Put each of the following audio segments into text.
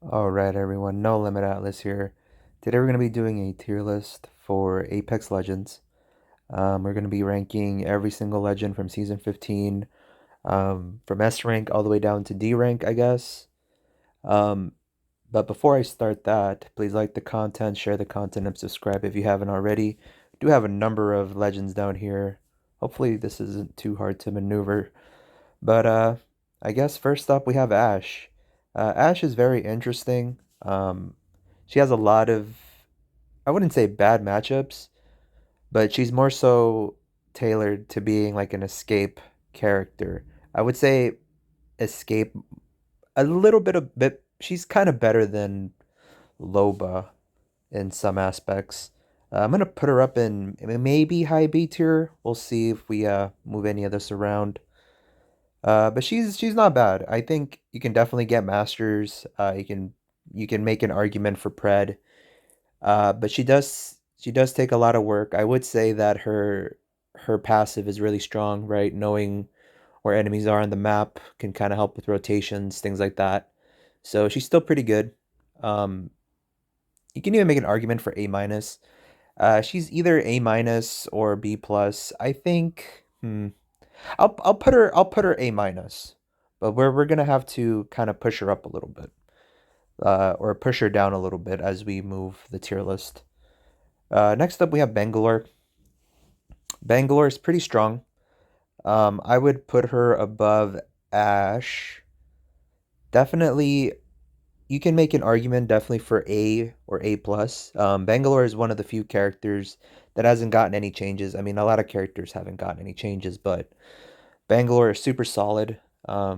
Alright, everyone, No Limit Atlas here. Today we're going to be doing a tier list for Apex Legends. We're going to be ranking every single legend from Season 15, from S rank all the way down to D rank, I guess. Um, but before I start that, please like the content, share the content, and subscribe if you haven't already. We do have a number of legends down here. Hopefully this isn't too hard to maneuver. But I guess first up we have Ashe. Ashe is very interesting. She has a lot of, I wouldn't say bad matchups, but she's more so tailored to being like an escape character. I would say escape a little bit. She's kind of better than Loba in some aspects. I'm gonna put her up in maybe high B tier. We'll see if we move any of this around. But she's not bad. I think you can definitely get masters. You can make an argument for Pred. But she does take a lot of work. I would say that her passive is really strong, right? Knowing where enemies are on the map can kind of help with rotations, things like that. So she's still pretty good. Um, you can even make an argument for A minus. She's either A minus or B plus. I think. I'll put her A minus, but we're gonna have to kind of push her up a little bit, or push her down a little bit as we move the tier list. Next up we have Bangalore. Bangalore is pretty strong. I would put her above Ashe. Definitely, you can make an argument definitely for A or A plus. Bangalore is one of the few characters that hasn't gotten any changes. I mean, a lot of characters haven't gotten any changes, but Bangalore is super solid. I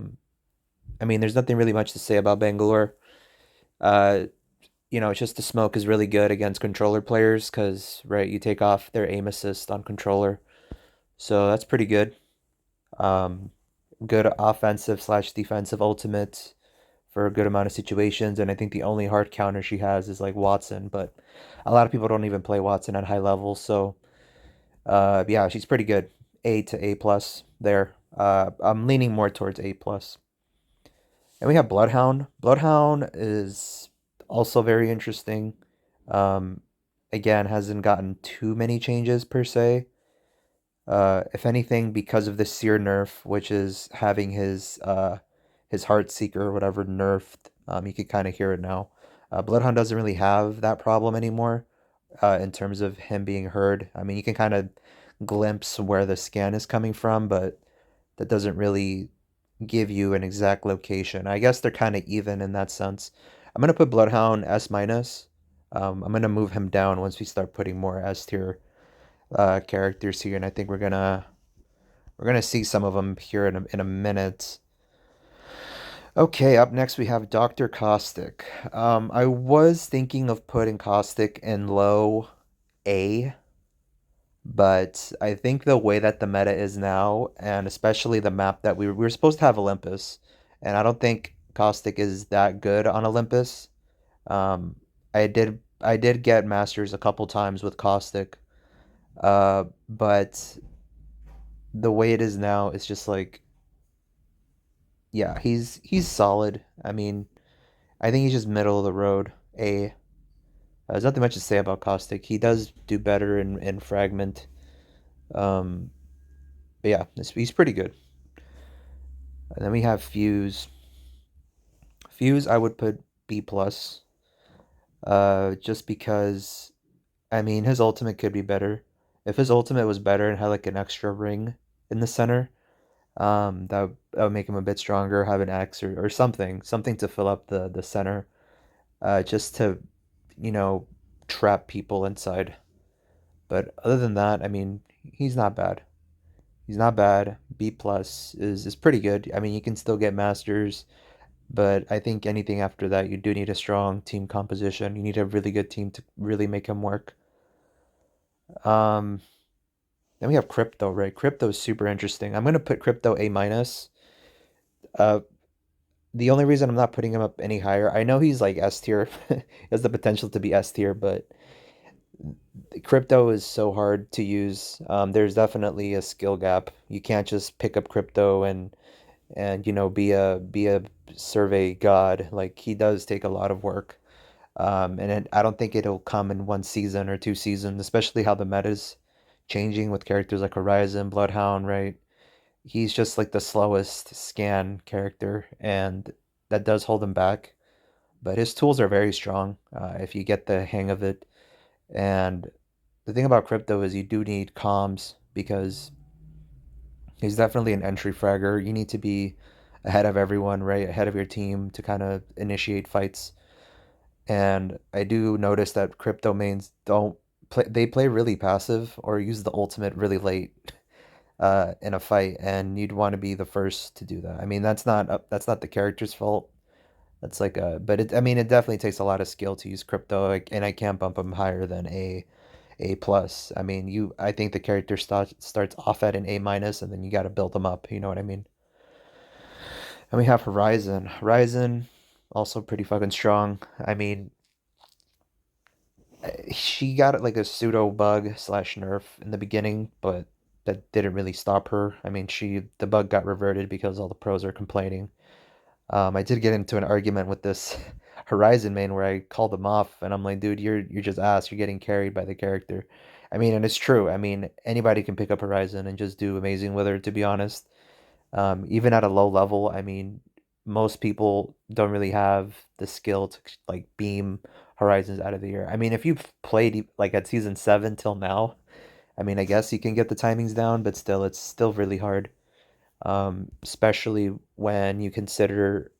mean, there's nothing really much to say about Bangalore. Uh, it's just the smoke is really good against controller players because, right, you take off their aim assist on controller. So that's pretty good. Um, Good offensive slash defensive ultimate for a good amount of situations. And I think the only hard counter she has is like Watson, but a lot of people don't even play Watson at high levels. So, yeah, she's pretty good. A to A plus there. I'm leaning more towards A plus. And we have Bloodhound. Bloodhound is also very interesting. Um, Again, hasn't gotten too many changes per se. If anything, because of the Seer nerf, which is having his Heart Seeker or whatever nerfed, you can kind of hear it now. Bloodhound doesn't really have that problem anymore, in terms of him being heard. I mean, you can kind of glimpse where the scan is coming from, but that doesn't really give you an exact location. I guess they're kind of even in that sense. I'm gonna put Bloodhound S minus. I'm gonna move him down once we start putting more S tier characters here, and I think we're gonna see some of them here in a minute. Okay, up next we have Dr. Caustic. I was thinking of putting Caustic in low A, but I think the way that the meta is now, and especially the map that we were supposed to have Olympus, and I don't think Caustic is that good on Olympus. I did get masters a couple times with Caustic, but the way it is now, it's just like, yeah, he's solid. I mean, I think he's just middle of the road. There's nothing much to say about Caustic. He does do better in Fragment. Um, but yeah, he's pretty good. And then we have Fuse. Fuse, I would put B plus. Just because, I mean, his ultimate could be better. If his ultimate was better and had like an extra ring in the center, that would make him a bit stronger. Have an X or something to fill up the center, just to, you know, trap people inside. But other than that, I mean, he's not bad. He's not bad. B plus is pretty good. I mean, you can still get masters, but I think anything after that, you do need a strong team composition. You need a really good team to really make him work. Um, then we have Crypto, right? Crypto is super interesting. I'm gonna put Crypto A minus. Uh, the only reason I'm not putting him up any higher, I know he's like S tier, he has the potential to be S tier, but crypto is so hard to use. There's definitely a skill gap. You can't just pick up crypto and and be a survey god. Like he does take a lot of work. I don't think it'll come in one season or two seasons, especially how the meta's changing with characters like Horizon, Bloodhound, right? He's just like the slowest scan character, and that does hold him back. But his tools are very strong if you get the hang of it. And the thing about crypto is you do need comms because he's definitely an entry fragger. You need to be ahead of everyone, right? Ahead of your team to kind of initiate fights. And I do notice that crypto mains don't play, they play really passive or use the ultimate really late in a fight, and you'd want to be the first to do that. I mean, that's not the character's fault. That's like but I mean, it definitely takes a lot of skill to use crypto, like, and I can't bump him higher than A plus. I mean, I think the character starts off at an A minus, and then you got to build them up. You know what I mean? And we have Horizon. Horizon, also pretty fucking strong. I mean, she got like a pseudo bug slash nerf in the beginning, but that didn't really stop her. I mean, the bug got reverted because all the pros are complaining. I did get into an argument with this Horizon main where I called him off, and I'm like, dude, you're just ass. You're getting carried by the character. I mean, and it's true. I mean, anybody can pick up Horizon and just do amazing with her, to be honest. Even at a low level, I mean, most people don't really have the skill to like beam Horizons out of the air. I mean, if you've played like at season 7 till now, I mean, I guess you can get the timings down, but still, it's still really hard. Especially when you consider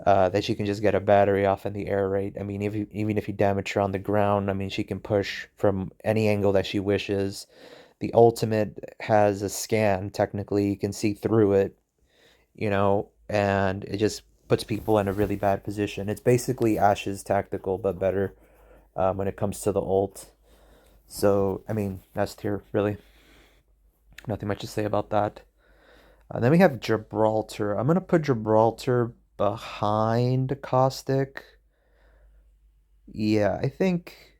that she can just get a battery off in the air, right? I mean, even if you damage her on the ground, I mean, she can push from any angle that she wishes. The ultimate has a scan, technically, you can see through it, and it just puts people in a really bad position. It's basically Ashe's tactical, but better when it comes to the ult. So, I mean, S tier, really. Nothing much to say about that. Then we have Gibraltar. I'm going to put Gibraltar behind Caustic. Yeah, I think,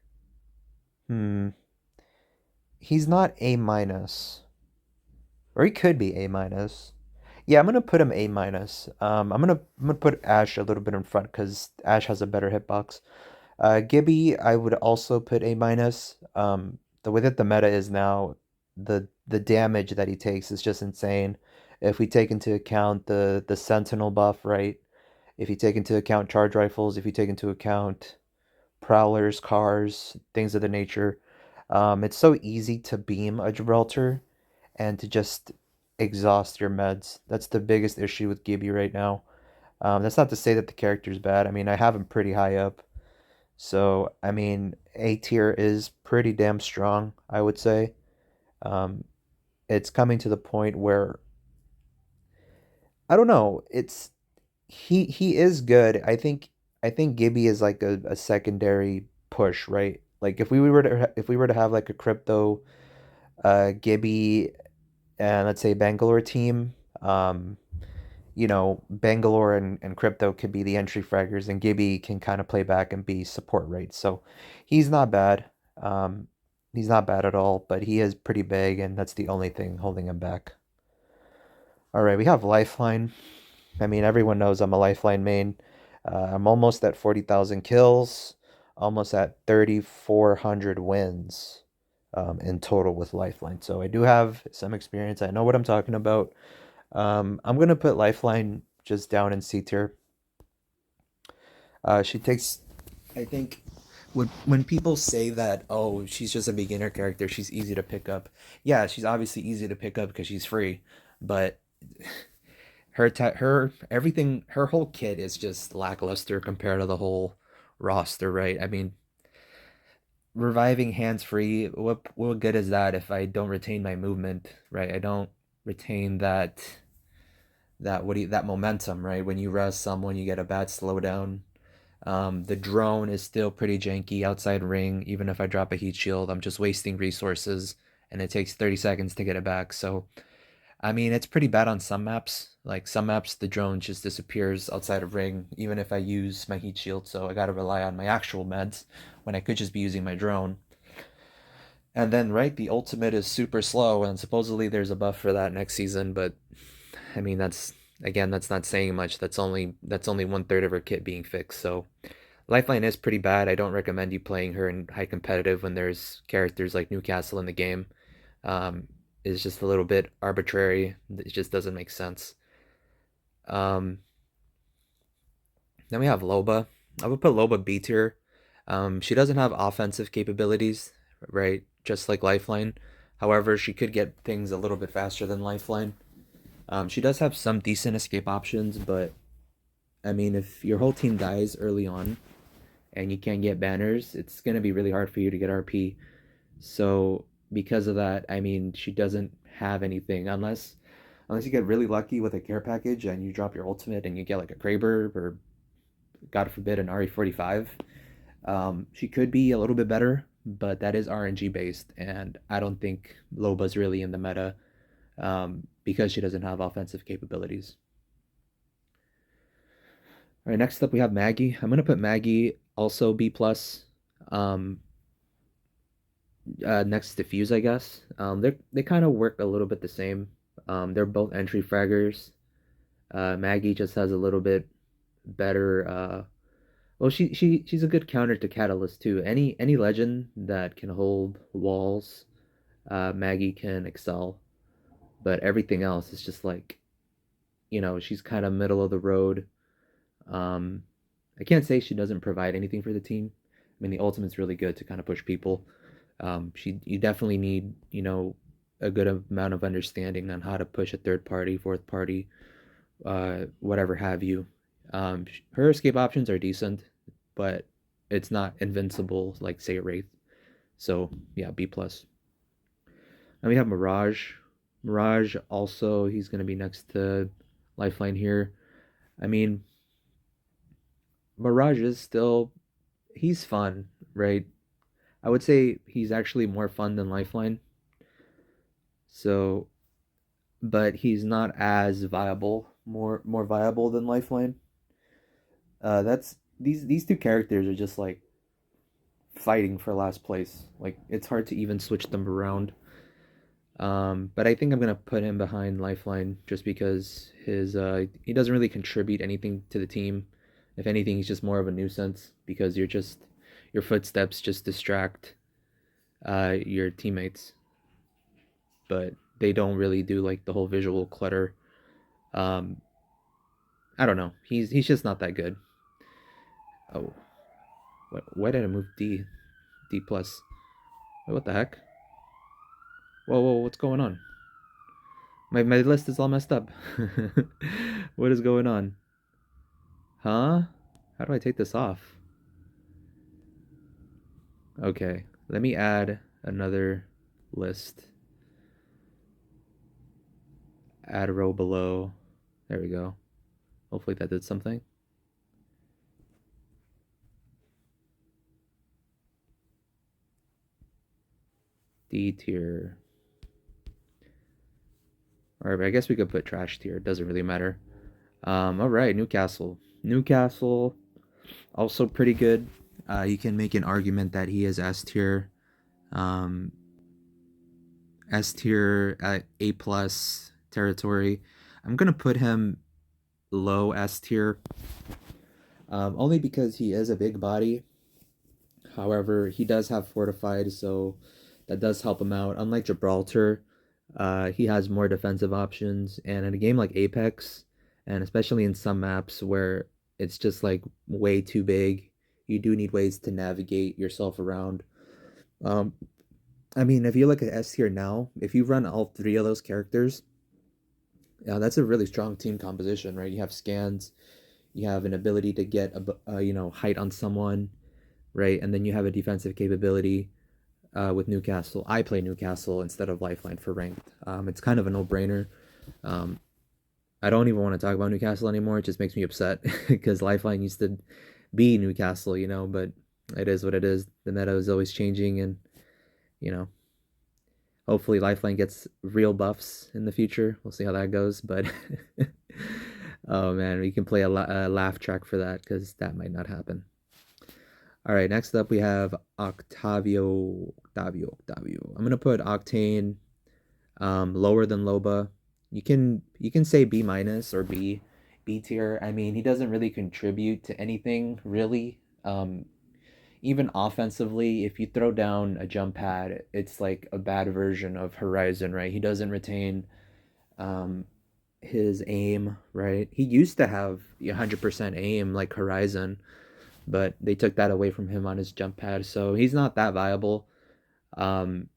hmm, he's not A minus, or he could be A minus. Yeah, I'm gonna put him A minus. I'm gonna put Ashe a little bit in front because Ashe has a better hitbox. Gibby, I would also put A minus. The way that the meta is now, the damage that he takes is just insane. If we take into account the Sentinel buff, right? If you take into account charge rifles, if you take into account prowlers, cars, things of the nature, it's so easy to beam a Gibraltar and to just exhaust your meds. That's the biggest issue with Gibby right now. That's not to say that the character's bad. I mean, I have him pretty high up. So, I mean, A tier is pretty damn strong, I would say. Um, it's coming to the point where I don't know. He is good. I think Gibby is like a secondary push, right? Like if we were to have like a crypto Gibby and let's say Bangalore team, Bangalore and Crypto could be the entry fraggers, and Gibby can kind of play back and be support rate. So he's not bad. Um, he's not bad at all, but he is pretty big, and that's the only thing holding him back. All right, we have Lifeline. I mean, everyone knows I'm a Lifeline main. I'm almost at 40,000 kills, almost at 3,400 wins in total with Lifeline. So I do have some experience. I know what I'm talking about. I'm gonna put Lifeline just down in C tier. She takes, I think, when people say that, oh, she's just a beginner character, she's easy to pick up. Yeah, she's obviously easy to pick up because she's free, but her everything, her whole kit is just lackluster compared to the whole roster, right? I mean, reviving hands free, what good is that if I don't retain my movement, right? I don't retain that momentum, right? When you res someone, you get a bad slowdown. The drone is still pretty janky outside ring. Even if I drop a heat shield, I'm just wasting resources, and it takes 30 seconds to get it back. So, I mean, it's pretty bad on some maps. Like some maps, the drone just disappears outside of ring, even if I use my heat shield. So I gotta rely on my actual meds when I could just be using my drone. And then, right, the ultimate is super slow, and supposedly there's a buff for that next season, but I mean, that's not saying much. That's only one third of her kit being fixed. So Lifeline is pretty bad. I don't recommend you playing her in high competitive when there's characters like Newcastle in the game. Um, it's just a little bit arbitrary. It just doesn't make sense. Um, then we have Loba. I would put Loba B tier. She doesn't have offensive capabilities, right? Just like Lifeline. However, she could get things a little bit faster than Lifeline. She does have some decent escape options, but I mean, if your whole team dies early on and you can't get banners, it's gonna be really hard for you to get RP. So because of that, I mean, she doesn't have anything unless you get really lucky with a care package and you drop your ultimate and you get like a Kraber or God forbid an RE45. She could be a little bit better, but that is RNG based, and I don't think Loba's really in the meta because she doesn't have offensive capabilities. All right, next up we have Maggie. I'm gonna put Maggie also B plus. Um, Next to Fuse, I guess. They kind of work a little bit the same. They're both entry fraggers. Maggie just has a little bit better. Well, she's a good counter to Catalyst too. Any legend that can hold walls, Maggie can excel. But everything else is just like, she's kind of middle of the road. Um, I can't say she doesn't provide anything for the team. I mean, the ultimate's really good to kind of push people. You definitely need, a good amount of understanding on how to push a third party, fourth party, whatever have you. Her escape options are decent, but it's not invincible like say Wraith. So yeah, B plus. And we have Mirage. Mirage also he's gonna be next to Lifeline here. I mean, Mirage is still he's fun, right? I would say he's actually more fun than Lifeline. So, but he's not as viable, more viable than Lifeline. That's these two characters are just like fighting for last place. Like it's hard to even switch them around. But I think I'm gonna put him behind Lifeline just because he doesn't really contribute anything to the team. If anything, he's just more of a nuisance because your footsteps just distract your teammates, but they don't really do like the whole visual clutter. Um, I don't know. He's just not that good. Oh, why did I move D plus? What the heck? Whoa, what's going on? My list is all messed up. What is going on? Huh? How do I take this off? Okay, let me add another list. Add a row below. There we go. Hopefully that did something. D tier. Alright, I guess we could put trash tier. It doesn't really matter. Alright, Newcastle. Newcastle, also pretty good. You can make an argument that he is S tier. Um, S tier at A plus territory. I'm gonna put him low S tier, only because he is a big body. However, he does have fortified, so that does help him out. Unlike Gibraltar, he has more defensive options, and in a game like Apex, and especially in some maps where it's just like way too big, you do need ways to navigate yourself around. Um, I mean, if you look at S tier now, if you run all three of those characters, yeah, that's a really strong team composition, right? You have scans, you have an ability to get height on someone, right? And then you have a defensive capability with Newcastle. I play Newcastle instead of Lifeline for ranked. It's kind of a no-brainer. Um, I don't even want to talk about Newcastle anymore. It just makes me upset because Lifeline used to be Newcastle, but it is what it is. The meta is always changing, and you know, hopefully Lifeline gets real buffs in the future. We'll see how that goes, but oh man, we can play a laugh track for that because that might not happen. All right, next up we have Octavio. I'm gonna put Octane lower than Loba. You can say B minus or B tier. I mean, he doesn't really contribute to anything really. Even offensively, if you throw down a jump pad, it's like a bad version of Horizon, right? He doesn't retain um, his aim, right? He used to have 100% aim like Horizon, but they took that away from him on his jump pad, so he's not that viable. Um,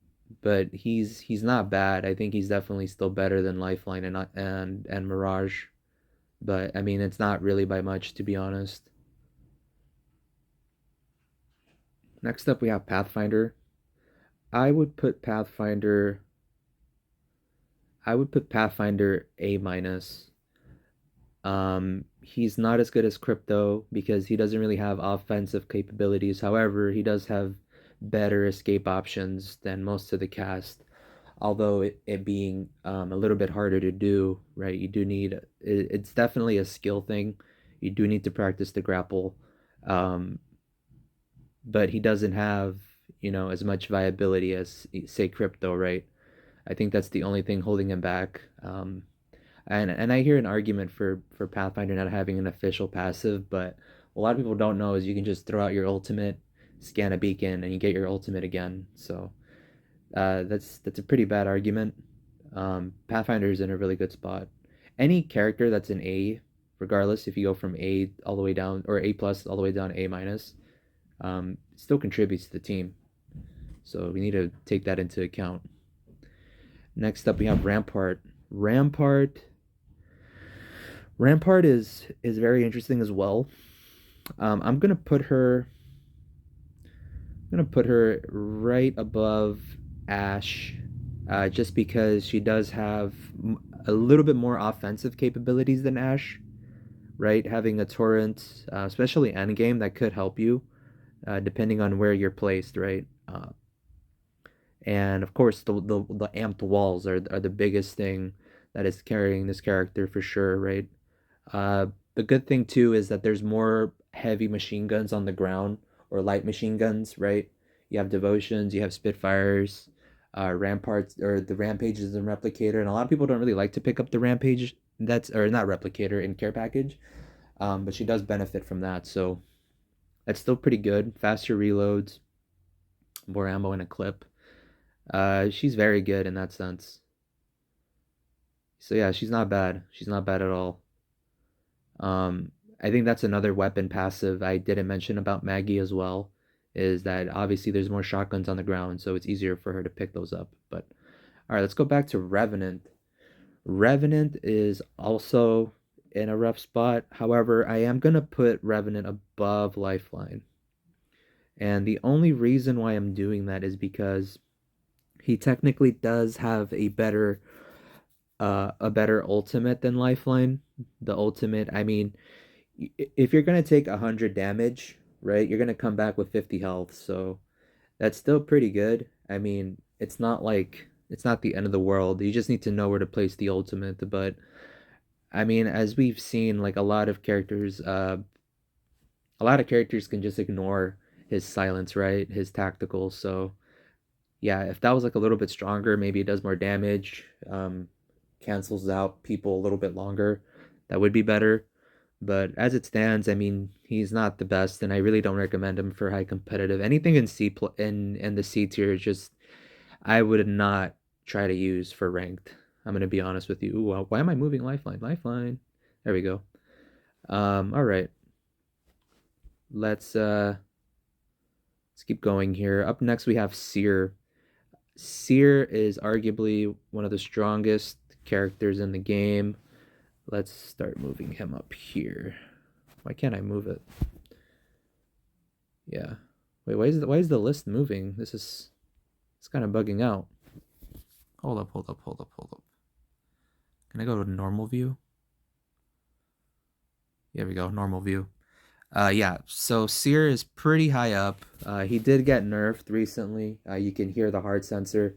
but he's not bad. I think he's definitely still better than Lifeline and Mirage. But I mean, it's not really by much, to be honest. Next up, we have Pathfinder. I would put Pathfinder. I would put Pathfinder A minus. He's not as good as Crypto because he doesn't really have offensive capabilities. However, he does have better escape options than most of the cast. Although it being a little bit harder to do, right? You do need it's definitely a skill thing. You do need to practice the grapple, um, but he doesn't have as much viability as say Crypto, right? I think that's the only thing holding him back. And I hear an argument for Pathfinder not having an official passive, but a lot of people don't know is you can just throw out your ultimate, scan a beacon, and you get your ultimate again. So that's a pretty bad argument. Pathfinder's in a really good spot. Any character that's an A, regardless if you go from A all the way down or A plus all the way down to A minus, still contributes to the team. So we need to take that into account. Next up, we have Rampart. Rampart. Rampart is very interesting as well. I'm gonna put her right above Ashe, just because she does have a little bit more offensive capabilities than Ashe, right? Having a torrent, especially endgame, that could help you, depending on where you're placed, right? And of course, the amped walls are the biggest thing that is carrying this character for sure, right? The good thing too is that there's more heavy machine guns on the ground or light machine guns, right? You have devotions, you have Spitfires, ramparts or the rampages and replicator, and a lot of people don't really like to pick up the rampage. That's or not replicator in care package, but she does benefit from that, so that's still pretty good. Faster reloads, more ammo in a clip. She's very good in that sense. So yeah, she's not bad. She's not bad at all. I think that's another weapon passive I didn't mention about Maggie as well, is that obviously there's more shotguns on the ground, so it's easier for her to pick those up. But all right, let's go back to Revenant. Revenant is also in a rough spot. However, I am gonna put Revenant above Lifeline. And the only reason why I'm doing that is because he technically does have a better ultimate than Lifeline. The ultimate, I mean, if you're gonna take 100 damage, right, you're gonna come back with 50 health. So that's still pretty good. I mean, it's not the end of the world. You just need to know where to place the ultimate. But I mean, as we've seen, like a lot of characters can just ignore his silence, right? His tactical. So yeah, if that was like a little bit stronger, maybe it does more damage, cancels out people a little bit longer. That would be better. But as it stands, I mean, he's not the best, and I really don't recommend him for high competitive. Anything in in the C tier, just I would not try to use for ranked. I'm gonna be honest with you. Ooh, why am I moving Lifeline? Lifeline. There we go. All right. Let's uh let's keep going here. Up next we have Seer. Seer is arguably one of the strongest characters in the game. Let's start moving him up here. Why can't I move it? Yeah. Wait, why is the list moving? It's kind of bugging out. Hold up, hold up, hold up, hold up. Can I go to normal view? Here we go, normal view. Yeah, so Seer is pretty high up. He did get nerfed recently. You can hear the heart sensor,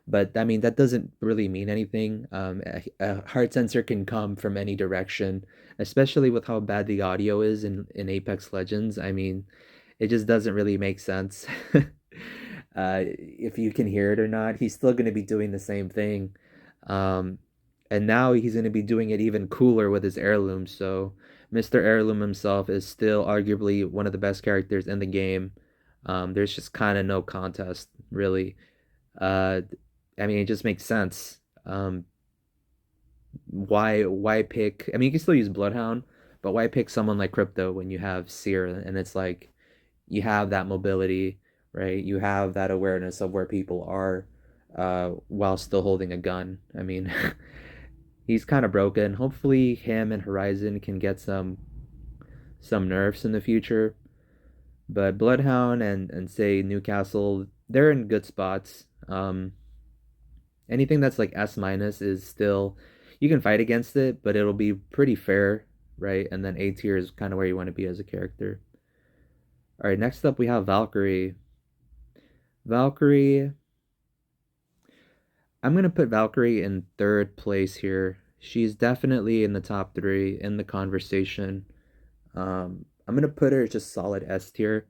but I mean that doesn't really mean anything. A heart sensor can come from any direction, especially with how bad the audio is in Apex Legends. I mean, it just doesn't really make sense. If you can hear it or not, he's still going to be doing the same thing. Um, And now he's going to be doing it even cooler with his heirloom. So Mr. Heirloom himself is still arguably one of the best characters in the game. There's just kind of no contest, really. Uh, I mean, it just makes sense. Why pick? I mean, you can still use Bloodhound, but why pick someone like Crypto when you have Seer and it's like you have that mobility, right? You have that awareness of where people are, while still holding a gun. I mean, he's kind of broken. Hopefully, him and Horizon can get some nerfs in the future. But Bloodhound and say Newcastle, they're in good spots. Anything that's like S minus is still you can fight against it, but it'll be pretty fair, right? And then A tier is kind of where you want to be as a character. All right, next up we have Valkyrie. Valkyrie, I'm gonna put Valkyrie in third place here. She's definitely in the top three in the conversation. I'm gonna put her just solid S tier.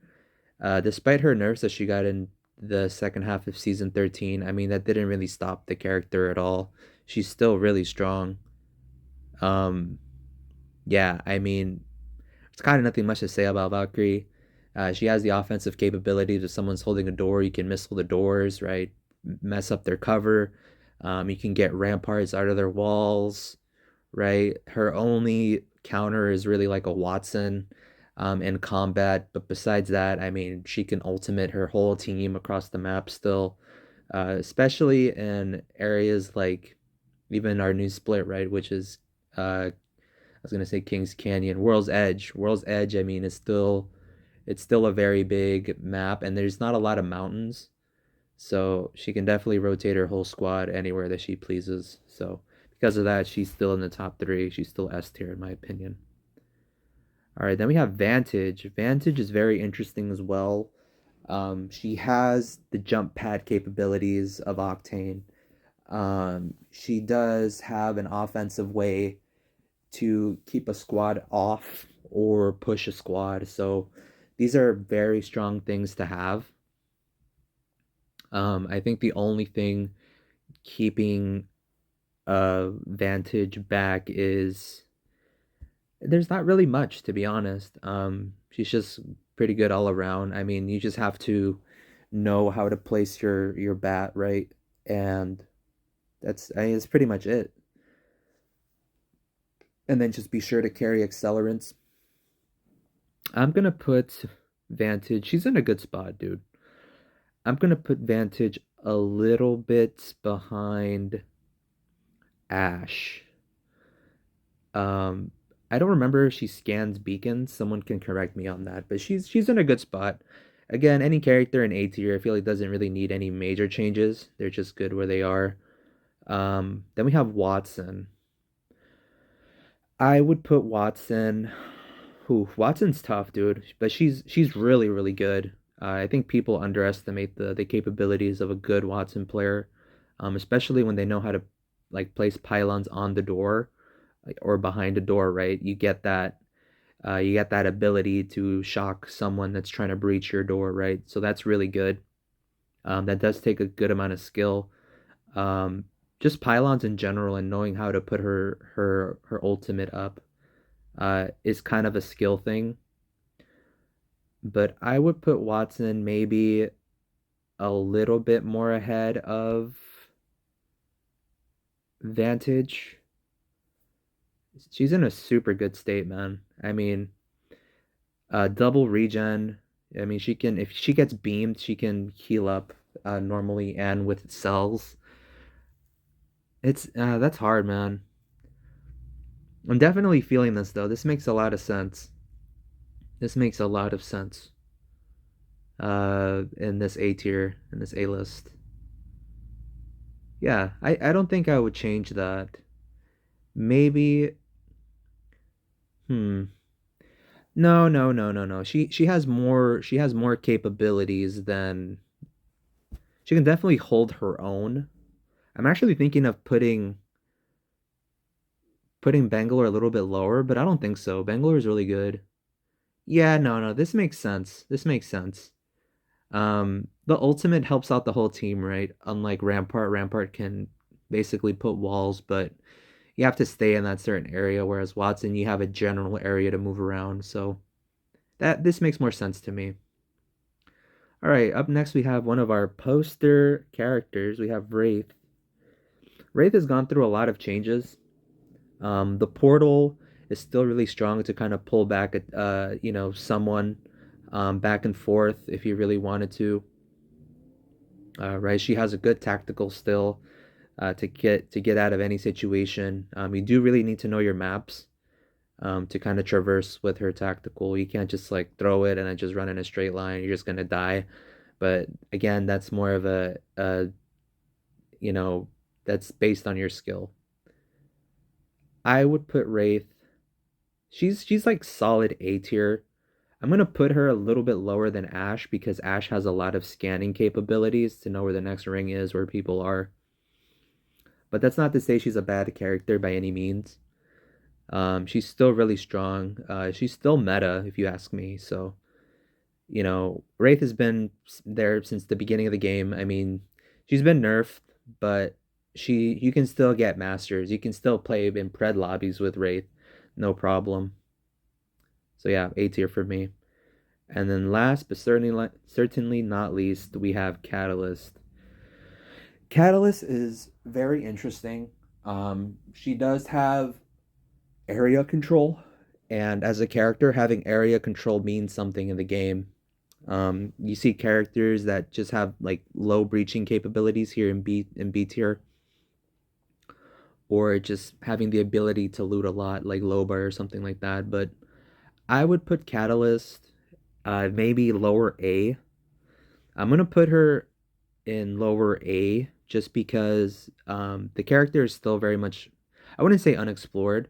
Despite her nerfs that she got in the second half of season 13, I mean that didn't really stop the character at all. She's still really strong. Um, yeah, I mean, it's kind of nothing much to say about Valkyrie. She has the offensive capabilities. If someone's holding a door, you can missile the doors, right? Mess up their cover. You can get ramparts out of their walls, right? Her only counter is really like a Watson, in combat. But besides that, I mean, she can ultimate her whole team across the map still, especially in areas like even our new split, right? Which is I was gonna say Kings Canyon, World's Edge. World's Edge, I mean, it's still a very big map, and there's not a lot of mountains, so she can definitely rotate her whole squad anywhere that she pleases. So because of that, she's still in the top three. She's still S tier in my opinion. All right, then we have Vantage. Vantage is very interesting as well. She has the jump pad capabilities of Octane. She does have an offensive way to keep a squad off or push a squad. So these are very strong things to have. I think the only thing keeping Vantage back is there's not really much to be honest. She's just pretty good all around. I mean, you just have to know how to place your bat right, and that's pretty much it. And then just be sure to carry accelerants. I'm gonna put Vantage. She's in a good spot, dude. I'm gonna put Vantage a little bit behind Ashe. Um, I don't remember if she scans beacons. Someone can correct me on that, but she's in a good spot. Again, any character in A tier, I feel like doesn't really need any major changes. They're just good where they are. Then we have Watson. I would put Watson. Who Watson's tough, dude, but she's really really good. I think people underestimate the capabilities of a good Watson player, especially when they know how to like place pylons on the door like, or behind a door. Right, you get that ability to shock someone that's trying to breach your door. Right, so that's really good. That does take a good amount of skill. Um, just pylons in general and knowing how to put her ultimate up is kind of a skill thing. But I would put Watson maybe a little bit more ahead of Vantage. She's in a super good state, man. I mean, double regen. I mean, she can if she gets beamed, she can heal up normally and with cells. It's that's hard, man. I'm definitely feeling this though. This makes a lot of sense. This makes a lot of sense. In this A tier, in this A list. Yeah, I don't think I would change that. Maybe, hmm. No, no, no, no, no. She has more capabilities than she can definitely hold her own. I'm actually thinking of putting Bangalore a little bit lower, but I don't think so. Bangalore is really good. Yeah, no, no, this makes sense. This makes sense. The ultimate helps out the whole team, right? Unlike Rampart, Rampart can basically put walls, but you have to stay in that certain area, whereas Watson, you have a general area to move around. So that this makes more sense to me. All right, up next we have one of our poster characters. We have Wraith. Wraith has gone through a lot of changes. The portal is still really strong to kind of pull back, someone back and forth if you really wanted to. Right, she has a good tactical still to get out of any situation. You do really need to know your maps to kind of traverse with her tactical. You can't just like throw it and then just run in a straight line. You're just gonna die. But again, that's more of you know, that's based on your skill. I would put Wraith. She's like solid A tier. I'm gonna put her a little bit lower than Ashe because Ashe has a lot of scanning capabilities to know where the next ring is, where people are. But that's not to say she's a bad character by any means. She's still really strong. She's still meta, if you ask me. So, Wraith has been there since the beginning of the game. I mean, she's been nerfed, but you can still get masters. You can still play in pred lobbies with Wraith, no problem. So yeah, A tier for me. And then last but certainly not least, we have Catalyst. Catalyst is very interesting. She does have area control, and as a character, having area control means something in the game. You see characters that just have like low breaching capabilities here in B tier, or just having the ability to loot a lot, like Loba or something like that. But I would put Catalyst, maybe lower A. I'm gonna put her in lower A just because the character is still very much, I wouldn't say unexplored,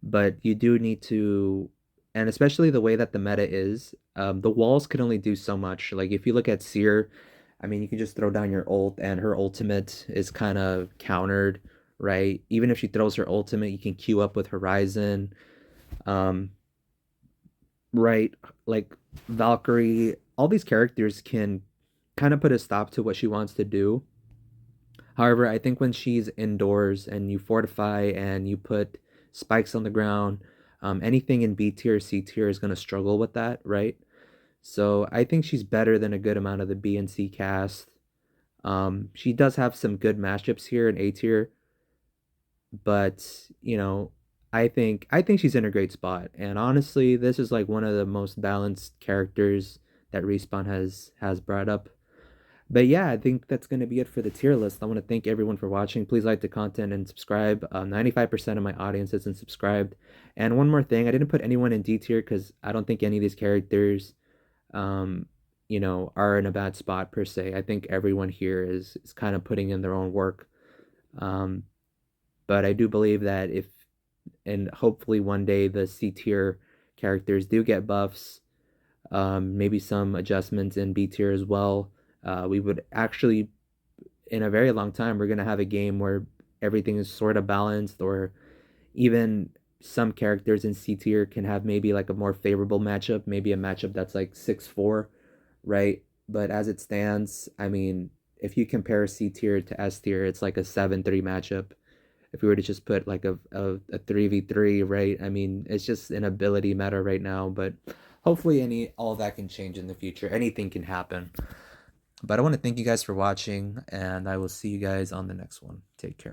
but you do need to, and especially the way that the meta is, the walls can only do so much. Like if you look at Seer, I mean, you can just throw down your ult, and her ultimate is kind of countered, right? Even if she throws her ultimate, you can queue up with Horizon, um, right? Like Valkyrie, all these characters can kind of put a stop to what she wants to do. However, I think when she's indoors and you fortify and you put spikes on the ground, anything in B tier, C tier is going to struggle with that, right? So I think she's better than a good amount of the B and C cast. She does have some good matchups here in A tier, but I think she's in a great spot. And honestly, this is like one of the most balanced characters that Respawn has brought up. But yeah, I think that's going to be it for the tier list. I want to thank everyone for watching. Please like the content and subscribe. 95% of my audience isn't subscribed. And one more thing, I didn't put anyone in D tier because I don't think any of these characters, um, are in a bad spot per se. I think everyone here is kind of putting in their own work. Um, but I do believe that if, and hopefully one day the C tier characters do get buffs, maybe some adjustments in B tier as well. We would actually, in a very long time, we're gonna have a game where everything is sort of balanced, or even some characters in C tier can have maybe like a more favorable matchup, maybe a matchup that's like 6-4, right? But as it stands, I mean, if you compare C tier to S tier, it's like a 7-3 matchup. If we were to just put like a 3v3, right? I mean, it's just an ability matter right now, but hopefully all that can change in the future. Anything can happen. But I want to thank you guys for watching, and I will see you guys on the next one. Take care.